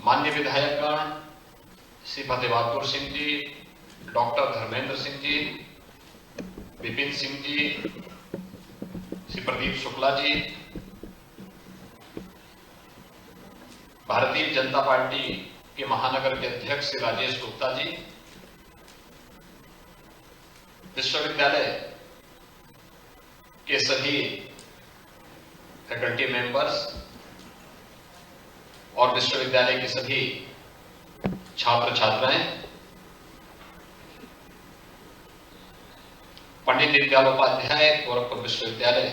माननीय विधायकगण Shri Fateh Bahadur Singh ji, doctor Dharmendra Singh ji, Vipin Singh ji, Shri Pradeep Shukla ji, Bharatiya Janata party के महानगर के अध्यक्ष श्री राजेश गुप्ता जी, विश्वविद्यालय के सभी फैकल्टी मेंबर्स और विश्वविद्यालय के सभी छात्र छात्राएं, पंडित दीनदयाल उपाध्याय गोरखपुर विश्वविद्यालय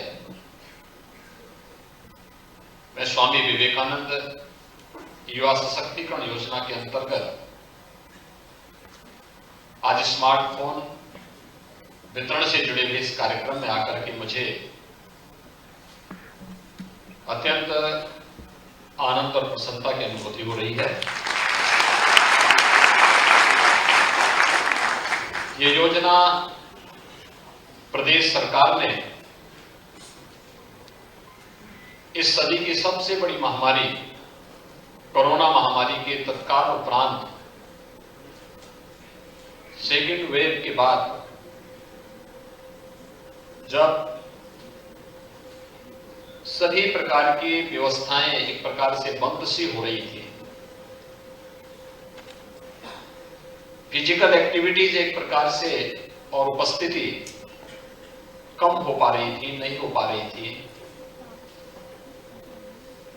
में स्वामी विवेकानंद युवा सशक्तिकरण योजना के अंतर्गत आज स्मार्टफोन वितरण से जुड़े हुए इस कार्यक्रम में आकर के मुझे अत्यंत आनंद और प्रसन्नता की अनुभूति हो रही है। ये योजना प्रदेश सरकार ने इस सदी की सबसे बड़ी महामारी कोरोना महामारी के तत्काल उपरांत सेकेंड वेव के बाद जब सभी प्रकार की व्यवस्थाएं एक प्रकार से बंद सी हो रही थी, फिजिकल एक्टिविटीज एक प्रकार से और उपस्थिति कम हो पा रही थी, नहीं हो पा रही थी,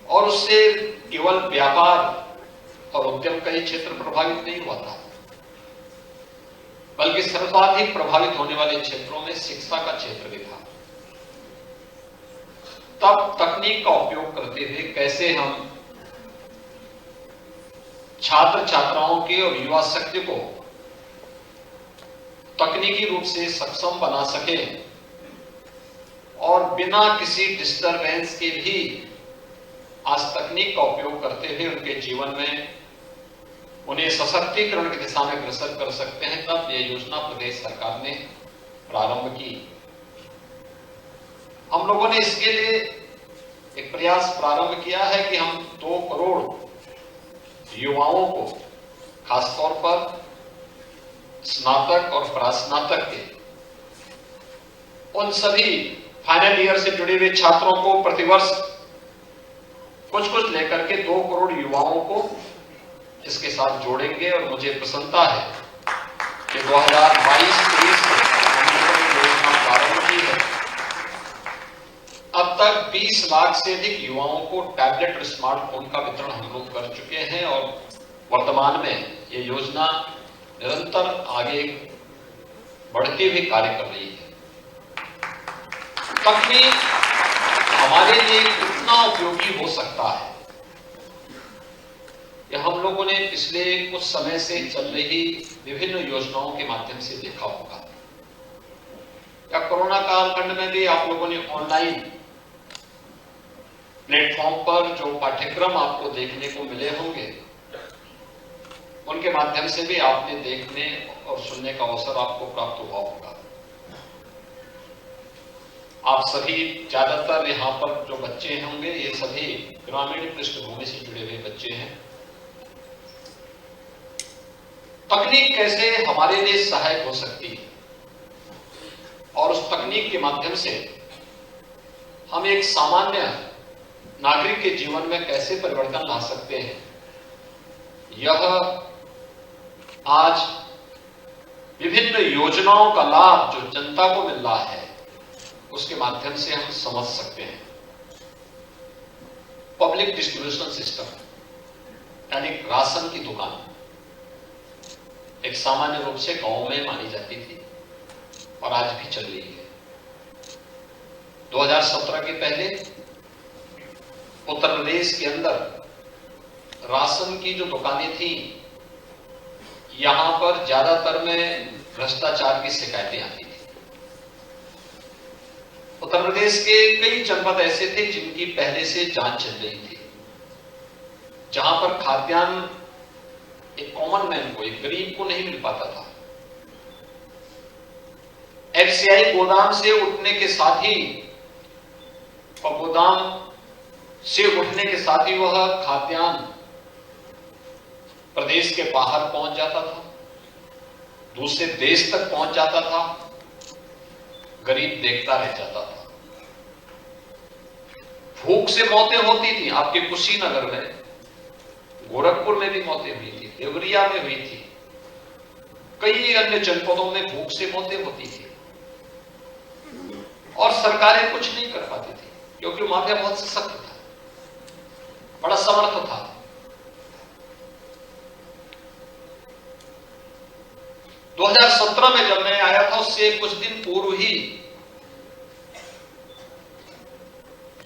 और उससे केवल व्यापार और उद्यम का ही क्षेत्र प्रभावित नहीं हुआ था, बल्कि सर्वाधिक प्रभावित होने वाले क्षेत्रों में शिक्षा का क्षेत्र भी था। तब तकनीक का उपयोग करते हुए कैसे हम छात्र छात्राओं के और युवा शक्ति को तकनीकी रूप से सक्षम बना सके और बिना किसी डिस्टरबेंस के भी आज तकनीक का उपयोग करते हुए उनके जीवन में उन्हें सशक्तिकरण की दिशा में अग्रसर कर सकते हैं, तब यह योजना प्रदेश सरकार ने प्रारंभ की। हम लोगों ने इसके लिए एक प्रयास प्रारंभ किया है कि हम 2 करोड़ युवाओं को खासतौर पर स्नातक और प्रास्नातक के उन सभी फाइनल ईयर से जुड़े हुए छात्रों को प्रतिवर्ष कुछ कुछ लेकर के 2 करोड़ युवाओं को इसके साथ जोड़ेंगे। और मुझे प्रसन्नता है कि 2022-23 में योजना प्रारंभ की है। अब तक 20 लाख से अधिक युवाओं को टैबलेट और स्मार्टफोन का वितरण हम लोग कर चुके हैं और वर्तमान में ये योजना निरंतर आगे बढ़ती हुई कार्य कर रही है। तकनीक हमारे लिए कितना उपयोगी हो सकता है, यह हम लोगों ने पिछले कुछ समय से चल रही विभिन्न योजनाओं के माध्यम से देखा होगा। या कोरोना कालखंड में भी आप लोगों ने ऑनलाइन प्लेटफॉर्म पर जो पाठ्यक्रम आपको देखने को मिले होंगे, उनके माध्यम से भी आपने देखने और सुनने का अवसर आपको प्राप्त हुआ होगा। आप सभी ज्यादातर यहाँ पर जो बच्चे होंगे, ये सभी ग्रामीण पृष्ठभूमि से जुड़े हुए बच्चे हैं। तकनीक कैसे हमारे लिए सहायक हो सकती है और उस तकनीक के माध्यम से हम एक सामान्य नागरिक के जीवन में कैसे परिवर्तन ला सकते हैं, यह आज विभिन्न योजनाओं का लाभ जो जनता को मिल रहा है उसके माध्यम से हम समझ सकते हैं। पब्लिक डिस्ट्रीब्यूशन सिस्टम यानी राशन की दुकान एक सामान्य रूप से गांव में मानी जाती थी और आज भी चल रही है। 2017 के पहले उत्तर प्रदेश के अंदर राशन की जो दुकानें थी, यहां पर ज्यादातर में भ्रष्टाचार की शिकायतें आती थी। उत्तर प्रदेश के कई जनपद ऐसे थे जिनकी पहले से जांच चल रही थी, जहां पर खाद्यान्न एक कॉमन मैन को, एक गरीब को नहीं मिल पाता था। एफसीआई गोदाम से उठने के साथ ही और गोदाम से उठने के साथ ही वह खाद्यान्न प्रदेश के बाहर पहुंच जाता था, दूसरे देश तक पहुंच जाता था, गरीब देखता रह जाता था। भूख से मौतें होती थी, आपके कुशीनगर में, गोरखपुर में भी मौतें हुई थी, देवरिया में हुई थी, कई अन्य जनपदों में भूख से मौतें होती थी और सरकारें कुछ नहीं कर पाती थी क्योंकि माफिया बहुत सशक्त था, बड़ा समर्थ था। दो 2017 में जब मैं आया था, उससे कुछ दिन पूर्व ही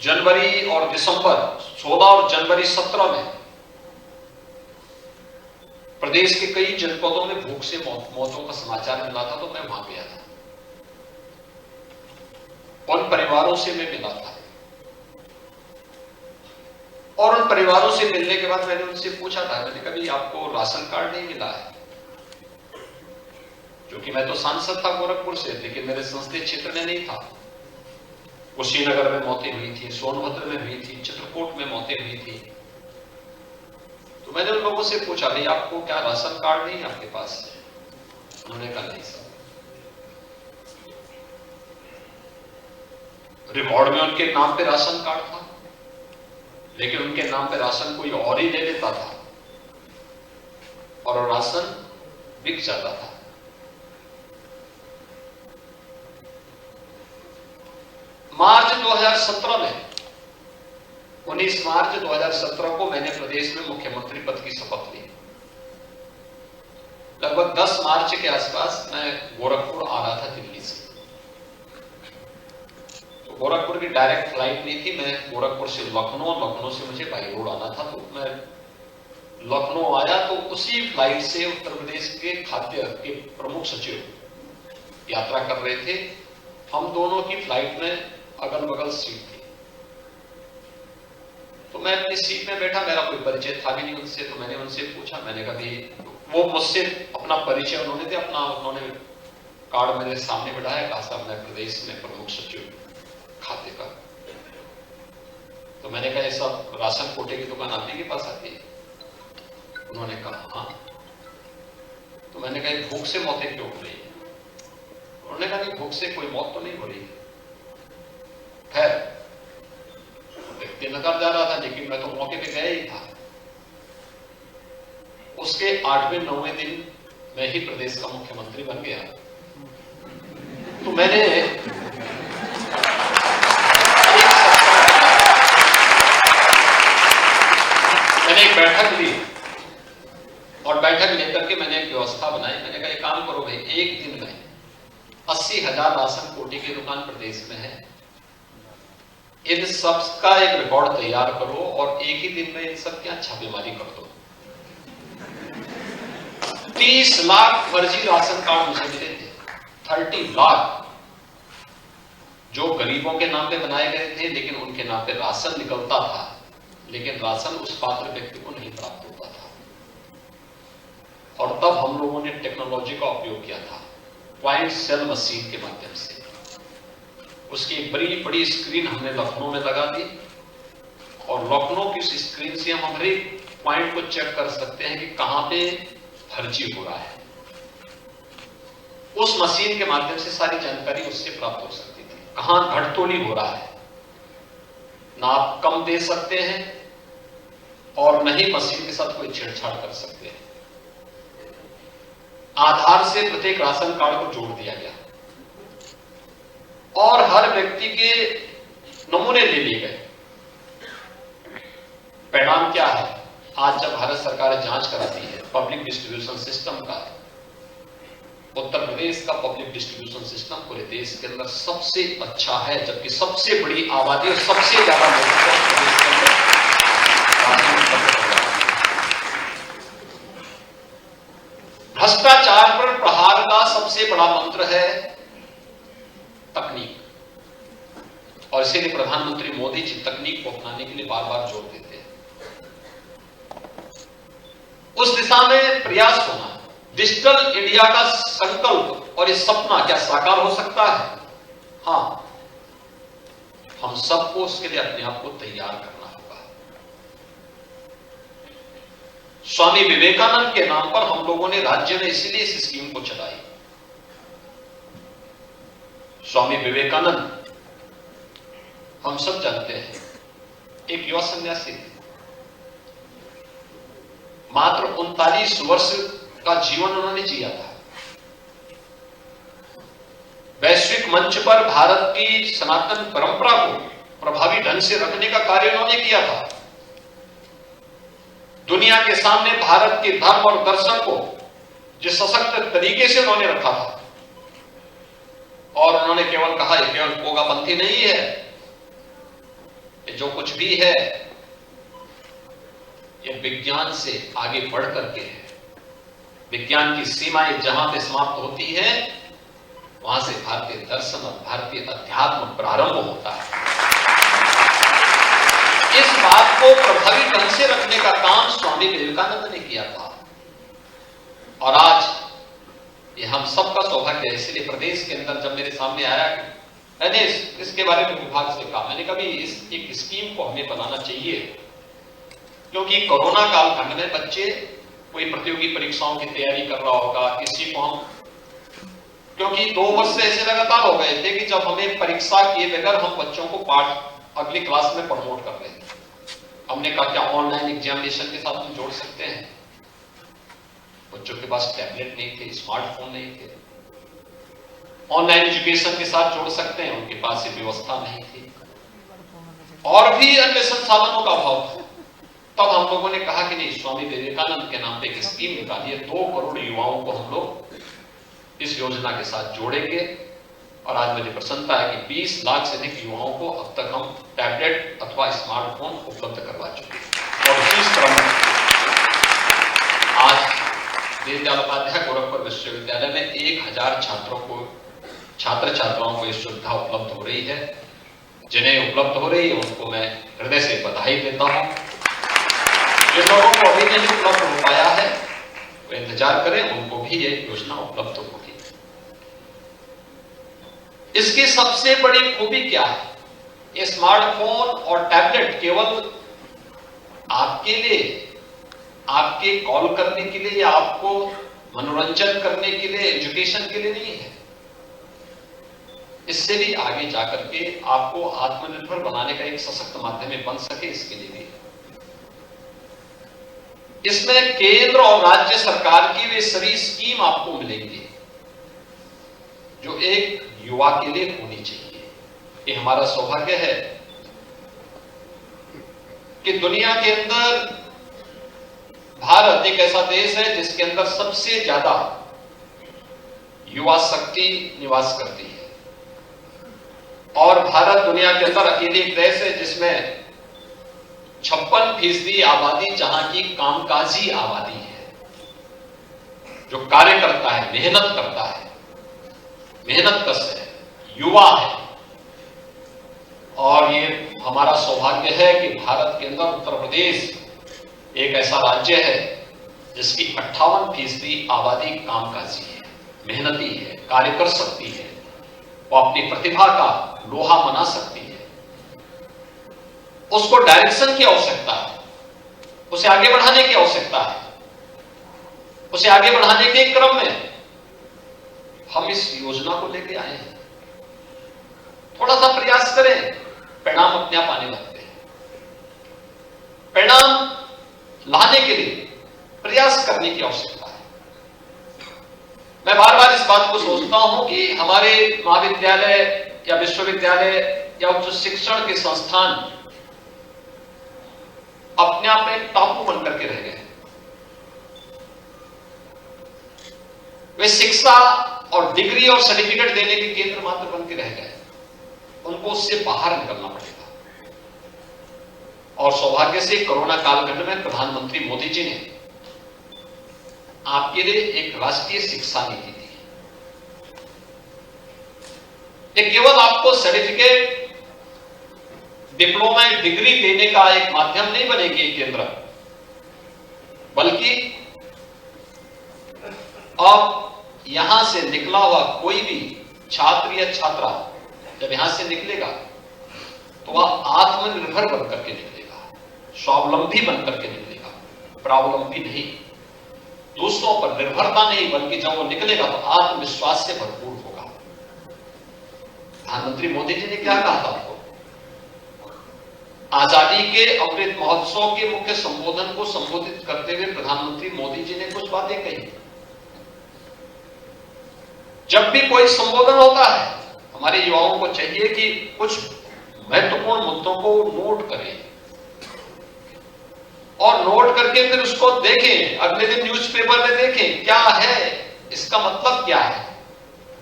जनवरी और दिसंबर 16 और जनवरी 17 में प्रदेश के कई जनपदों में भूख से मौतों का समाचार मिला था, तो मैं वहां गया था, उन परिवारों से मैं मिला था और उन परिवारों से मिलने के बाद मैंने उनसे पूछा था, मैंने कभी आपको राशन कार्ड नहीं मिला है? क्योंकि मैं तो सांसद था गोरखपुर से, लेकिन मेरे संसदीय क्षेत्र में नहीं था। कुशीनगर में मौतें हुई थी, सोनभद्र में हुई थी, चित्रकूट में मौतें हुई थी। तो मैंने उन लोगों से पूछा, भाई आपको क्या राशन कार्ड नहीं है आपके पास? उन्होंने कहा नहीं सर। रिकॉर्ड में उनके नाम पे राशन कार्ड था, लेकिन उनके नाम पे राशन कोई और ही ले लेता था और राशन बिक जाता था। मार्च 2017 में 19 मार्च 2017 को मैंने प्रदेश में मुख्यमंत्री पद की शपथ ली। लगभग 10 मार्च के आसपास मैं गोरखपुर आ रहा था दिल्ली से। तो गोरखपुर की डायरेक्ट फ्लाइट नहीं थी, मैं गोरखपुर से लखनऊ, लखनऊ से मुझे बाई रोड आना था। तो मैं लखनऊ आया तो उसी फ्लाइट से उत्तर प्रदेश के खाद्य के प्रमुख सचिव यात्रा कर रहे थे। हम दोनों की फ्लाइट में अगल बगल सीट थी, तो मैं अपनी सीट में बैठा, मेरा कोई परिचय था भी नहीं उनसे। तो मैंने उनसे पूछा, मैंने कहा भी, वो मुझसे अपना परिचय उन्होंने दिया, उन्होंने कार्ड मेरे सामने बढ़ाया, कहा साहब मैं प्रदेश में प्रमुख सचिव खाद्य का। तो मैंने कहा ऐसा राशन कोटे की दुकान आप ही के पास आती है? उन्होंने कहा हाँ। तो मैंने कहा भूख से मौतें क्यों हो रही है? उन्होंने कहा कि भूख से कोई मौत तो नहीं हो रही। खैर, व्यक्ति नजर जा रहा था, लेकिन मैं तो मौके पे गया ही था। उसके 8वें 9वें दिन मैं ही प्रदेश का मुख्यमंत्री बन गया। तो मैंने एक बैठक ली और बैठक लेकर के मैंने एक व्यवस्था बनाई। मैंने कहा एक काम करो भाई, एक दिन में 80,000 राशन कोटे की दुकान प्रदेश में है, इन सब का एक रिकॉर्ड तैयार करो और एक ही दिन में इन सब क्या छापेमारी कर दो। 30 लाख फर्जी राशन कार्ड मुझे मिले थे, 30 लाख, जो गरीबों के नाम पे बनाए गए थे, लेकिन उनके नाम पे राशन निकलता था, लेकिन राशन उस पात्र व्यक्ति को नहीं प्राप्त होता था। और तब हम लोगों ने टेक्नोलॉजी का उपयोग किया था, पॉइंट सेल मशीन के माध्यम से। उसकी एक बड़ी बड़ी स्क्रीन हमने लखनऊ में लगा दी और लखनऊ की उस स्क्रीन से हम हर एक पॉइंट को चेक कर सकते हैं कि कहां पे फर्जी हो रहा है। उस मशीन के माध्यम से सारी जानकारी उससे प्राप्त हो सकती थी, कहां घटतोली हो रहा है। ना आप कम दे सकते हैं और न ही मशीन के साथ कोई छेड़छाड़ कर सकते हैं। आधार से प्रत्येक राशन कार्ड को जोड़ दिया गया और हर व्यक्ति के नमूने ले लिए गए। परिणाम क्या है? आज जब भारत सरकार जांच कराती है पब्लिक डिस्ट्रीब्यूशन सिस्टम का, उत्तर प्रदेश का पब्लिक डिस्ट्रीब्यूशन सिस्टम पूरे देश के अंदर सबसे अच्छा है, जबकि सबसे बड़ी आबादी और सबसे ज्यादा भ्रष्टाचार पर प्रहार का सबसे बड़ा मंत्र है तकनीक, और इसीलिए प्रधानमंत्री मोदी जी तकनीक को अपनाने के लिए बार बार जोर देते हैं। उस दिशा में प्रयास होना, डिजिटल इंडिया का संकल्प और ये सपना क्या साकार हो सकता है? हां, हम सबको उसके लिए अपने आप को तैयार करना होगा। स्वामी विवेकानंद के नाम पर हम लोगों ने राज्य में इसलिए इस स्कीम को चलाई। स्वामी विवेकानंद हम सब जानते हैं, एक युवा सन्यासी थे। मात्र 39 वर्ष का जीवन उन्होंने जिया था। वैश्विक मंच पर भारत की सनातन परंपरा को प्रभावी ढंग से रखने का कार्य उन्होंने किया था। दुनिया के सामने भारत के धर्म और दर्शन को जिस सशक्त तरीके से उन्होंने रखा था, और उन्होंने केवल कहा यह केवल पोगापंथी नहीं है, जो कुछ भी है यह विज्ञान से आगे बढ़ करके है। विज्ञान की सीमाएं जहां पे समाप्त होती है वहां से भारतीय दर्शन और भारतीय अध्यात्म प्रारंभ होता है। इस बात को प्रभावी ढंग से रखने का काम स्वामी विवेकानंद ने किया था, और आज ये हम सबका सौभाग्य है। इसलिए प्रदेश के अंदर जब मेरे सामने आया कि मैंने इसके बारे में विभाग से कहा, मैंने कहा इस एक स्कीम को हमें बनाना चाहिए, क्योंकि कोरोना कालखंड में बच्चे कोई प्रतियोगी परीक्षाओं की तैयारी कर रहा होगा, किसी को हम, क्योंकि 2 वर्ष से ऐसे लगातार हो गए थे कि जब हमें परीक्षा किए बगैर हम बच्चों को पाठ अगली क्लास में प्रमोट कर रहे थे। हमने कहा क्या ऑनलाइन एग्जामिनेशन के साथ हम जोड़ सकते हैं? बच्चों के पास टैबलेट नहीं थे, स्मार्टफोन नहीं थे। ऑनलाइन एजुकेशन के साथ जोड़ सकते हैं, उनके पास ये व्यवस्था नहीं थी, और भी अन्य संसाधनों का अभाव था। तब हम लोगों ने कहा कि नहीं, स्वामी विवेकानंद के नाम पे एक स्कीम निकालिए, 2 करोड़ युवाओं को हम लोग इस योजना के साथ जोड़ेंगे। और आज मुझे प्रसन्नता है कि 20 लाख से अधिक युवाओं को अब तक हम टैबलेट अथवा स्मार्टफोन उपलब्ध करवा चुके हैं। और इस क्रम में आज दीनदयाल उपाध्याय गोरखपुर विश्वविद्यालय में 1000 छात्र छात्राओं को यह सुविधा उपलब्ध हो रही है। जिन्हें उपलब्ध हो रही है उनको मैं हृदय से बधाई देता हूं। जिन लोगों को अभी नहीं उपलब्ध हो पाया है वो इंतजार करें, उनको भी ये योजना उपलब्ध होगी। इसकी सबसे बड़ी खूबी क्या है? ये स्मार्टफोन और टैबलेट केवल आपके लिए, आपके कॉल करने के लिए या आपको मनोरंजन करने के लिए, एजुकेशन के लिए नहीं है। इससे भी आगे जाकर के आपको आत्मनिर्भर बनाने का एक सशक्त माध्यम बन सके, इसके लिए भी। इसमें केंद्र और राज्य सरकार की वे सभी स्कीम आपको मिलेंगी जो एक युवा के लिए होनी चाहिए। ये हमारा सौभाग्य है कि दुनिया के अंदर भारत एक ऐसा देश है जिसके अंदर सबसे ज्यादा युवा शक्ति निवास करती है, और भारत दुनिया के अंदर अकेले एक देश है जिसमें 56% आबादी जहां की कामकाजी आबादी है, जो कार्य करता है, मेहनत करता है, मेहनत कश है, युवा है। और ये हमारा सौभाग्य है कि भारत के अंदर उत्तर प्रदेश एक ऐसा राज्य है जिसकी 58% आबादी कामकाजी है, मेहनती है, कार्य कर सकती है, वो अपनी प्रतिभा का लोहा मना सकती है। उसको डायरेक्शन की आवश्यकता है, उसे आगे बढ़ाने की आवश्यकता है। उसे आगे बढ़ाने के क्रम में हम इस योजना को लेके आए हैं। थोड़ा सा प्रयास करें, परिणाम अपने आप आने लगते हैं। परिणाम लाने के लिए प्रयास करने की आवश्यकता है। मैं बार बार इस बात को सोचता हूं कि हमारे महाविद्यालय या विश्वविद्यालय या उच्च शिक्षण के संस्थान अपने आप में टापू बनकर के रह गए। वे शिक्षा और डिग्री और सर्टिफिकेट देने के केंद्र मात्र बन के रह गए। उनको उससे बाहर निकलना पड़ेगा। और सौभाग्य से कोरोना कालखंड में प्रधानमंत्री मोदी जी ने आपके लिए एक राष्ट्रीय शिक्षा नीति दी। ये केवल आपको सर्टिफिकेट, डिप्लोमा, डिग्री देने का एक माध्यम नहीं बनेगी केंद्र, बल्कि अब यहां से निकला हुआ कोई भी छात्र या छात्रा जब यहां से निकलेगा तो वह आत्मनिर्भर बनकर के निकलेगा, स्वावलंबी बनकर के निकलेगा। परावलंबी नहीं, दूसरों पर निर्भरता नहीं, बल्कि जब वो निकलेगा तो आत्मविश्वास से भरपूर होगा। प्रधानमंत्री मोदी जी ने क्या कहा था आपको? आजादी के अमृत महोत्सव के मुख्य संबोधन को संबोधित करते हुए प्रधानमंत्री मोदी जी ने कुछ बातें कही। जब भी कोई संबोधन होता है, हमारे युवाओं को चाहिए कि कुछ महत्वपूर्ण मुद्दों को नोट करें और नोट करके फिर उसको देखें, अगले दिन न्यूज़पेपर में देखें क्या है, इसका मतलब क्या है,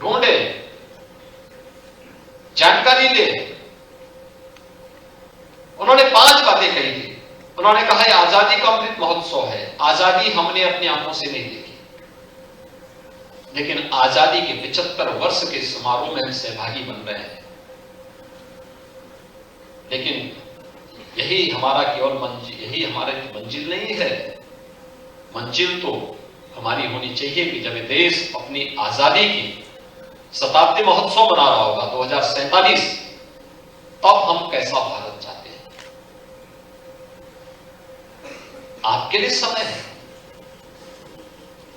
ढूंढें, जानकारी लें। उन्होंने 5 बातें कही थी। उन्होंने कहा यह आजादी का अमृत महोत्सव है। आजादी हमने अपनी आंखों से नहीं देखी, लेकिन आजादी के 75 वर्ष के समारोह में हम सहभागी बन रहे हैं। लेकिन यही हमारा केवल मंजिल, यही हमारी मंजिल नहीं है। मंजिल तो हमारी होनी चाहिए कि जब देश अपनी आजादी की शताब्दी महोत्सव मना रहा होगा 2047, तब हम कैसा भारत चाहते हैं। आपके लिए समय है।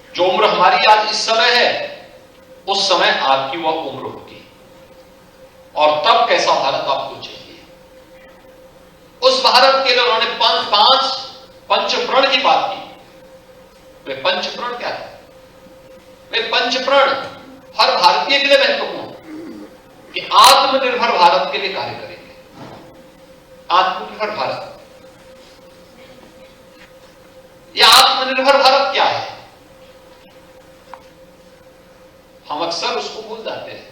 जो उम्र हमारी आज इस समय है, उस समय आपकी वह उम्र होगी, और तब कैसा भारत आपको चाहिए। उस भारत के लिए उन्होंने 5 पंचप्रण की बात की। वे पंचप्रण क्या है? वे पंचप्रण हर भारतीय के लिए महत्वपूर्ण कि आत्मनिर्भर भारत के लिए कार्य करेंगे। आत्मनिर्भर भारत, यह आत्मनिर्भर भारत क्या है? हम अक्सर उसको भूल जाते हैं।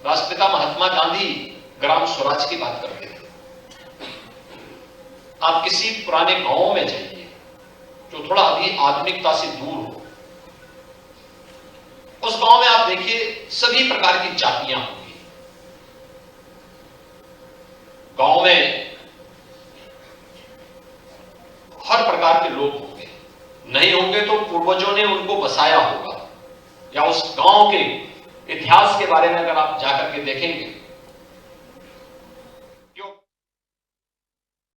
राष्ट्रपिता महात्मा गांधी ग्राम स्वराज की बात करते थे। आप किसी पुराने गांव में जाइए जो थोड़ा अभी आधुनिकता से दूर हो, उस गांव में आप देखिए सभी प्रकार की जातियां होंगी। गांव में हर प्रकार के लोग होंगे। नहीं होंगे तो पूर्वजों ने उनको बसाया होगा, या उस गांव के इतिहास के बारे में अगर आप जाकर के देखेंगे